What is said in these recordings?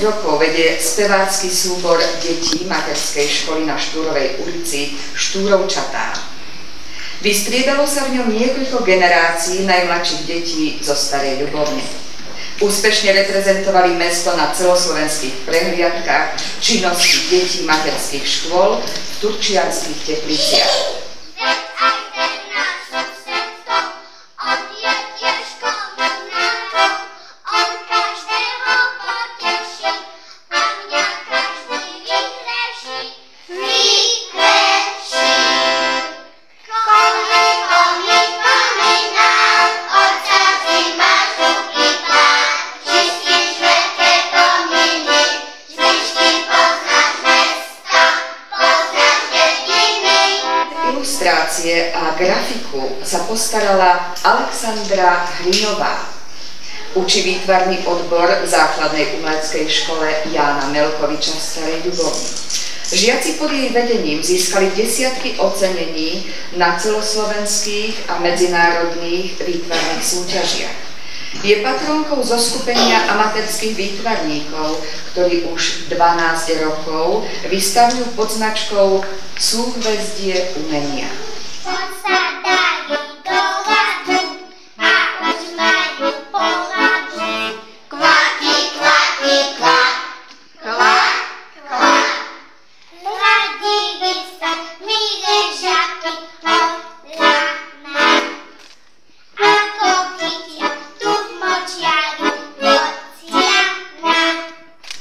rokov vedie spevácky súbor detí materskej školy na Štúrovej ulici Štúrovčatá. Vystriedalo sa v ňom niekoľko generácií najmladších detí zo Starej Ľubovne. Úspešne reprezentovali mesto na celoslovenských prehliadkách činnosti detí materských škôl v Turčianskych Tepliciach. Ilustrácie a grafiku sa postarala Alexandra Hrinová. Učí výtvarný odbor v základnej umeleckej škole Jána Melkoviča v Starej Ľubovni. Žiaci pod jej vedením získali desiatky ocenení na celoslovenských a medzinárodných výtvarných súťažiach. Je patrónkou zoskupenia amatérskych výtvarníkov, ktorí už 12 rokov vystavujú pod značkou Súhvezdie umenia.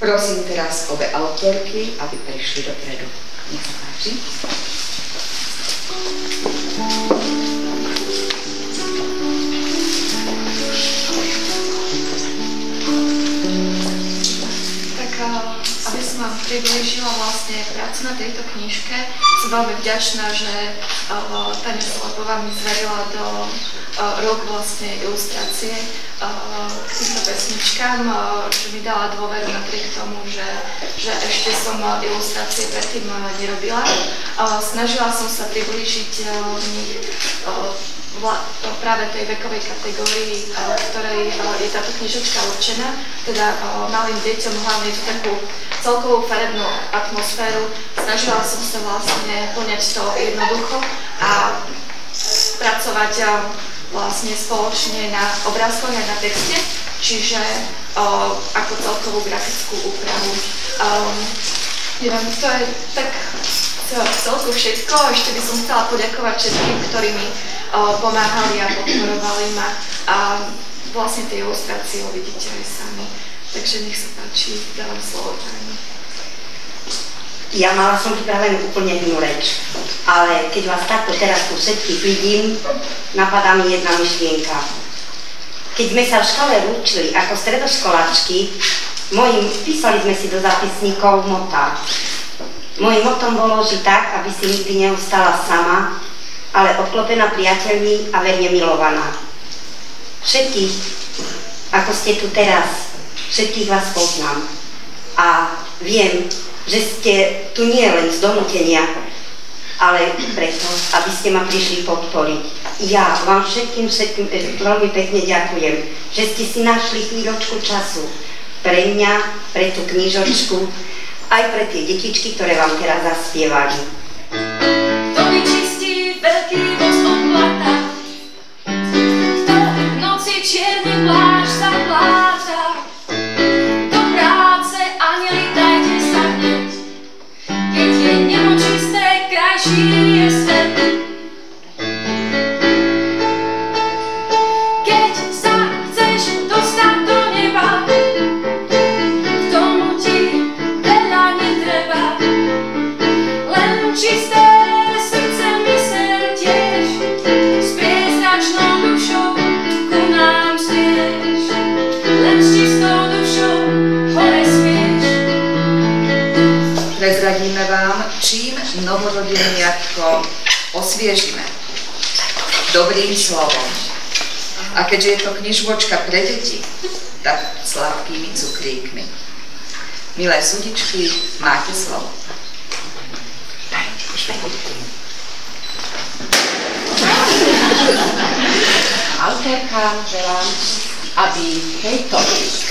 Prosím teraz obe autorky, aby prišli dopredu. Nech sa páči. Tak, aby som vám priblížila vlastne prácu na tejto knižke, som veľmi vďačná, že Tania Slabová mi zverila do rúk vlastne ilustrácie k týmto pesničkám, že mi dala dôveru napriek tomu, že ešte som ilustrácie predtým nerobila. Snažila som sa priblížiť práve tej vekovej kategórii, ktorej je táto knižočka určená, teda malým deťom, hlavne tú takú celkovú farebnú atmosféru. Snažila som sa vlastne poňať to jednoducho a pracovať vlastne spoločne na obrázkoch a na texte, čiže ako celkovú grafickú úpravu. Neviem, to je tak celku všetko. Ešte by som chcela poďakovať všetkým, ktorí mi pomáhali a podporovali ma a vlastne tie ilustrácie uvidíte aj sami. Takže nech sa páči, dávam slovo Táni. Ja mala som pripravenú úplne inú reč, ale keď vás takto teraz tu všetkých vidím, napadá mi jedna myšlienka. Keď sme sa v škole učili ako stredoškoláčky, písali sme si do zapisníkov motá. Mojím motom bolo žiť tak, aby si nikdy neostala sama, ale obklopená priateľmi a verne milovaná. Všetkých, ako ste tu teraz, všetkých vás poznám a viem, že ste tu nie len z donútenia, ale preto, aby ste ma prišli podporiť. Ja vám všetkým veľmi pekne ďakujem, že ste si našli chvíľočku času pre mňa, pre tú knižočku, aj pre tie detičky, ktoré vám teraz zaspievali. Kto vyčistí veľký voz od blata, kto v noci čierny plášť zapláta, do práce anjeli dajte sa hneď, keď je nebo čisté, krajší je svet. Keď sa chceš dostať do neba, k tomu ti veľa netreba, len čisté srdce myseľ tiež, s priezračnou dušou ku nám smieš, len s čistou dušou hore smieš. Prezradíme vám, čím novorodeniatko osviežime. Dobrým slovom. A keďže je to knižbočka pre deti, tak sladkými cukríkmi. Milé súdičky, máte slovo. Autorka želám aby tejto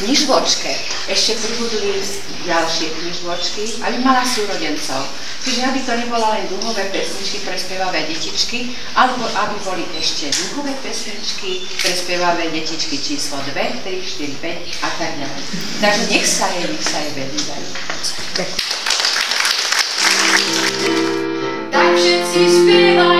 knižvočke ešte pribudli ďalšie knižvočky, aby mala súrodencov. Čiže aby to nebolo len duhové pesničky pre spievavé detičky, alebo aby boli ešte duhové pesničky pre spievavé detičky číslo 2, 3, 4, 5 a tak ďalej. Takže nech sa je vedí dajú. Tak všetci spievajú.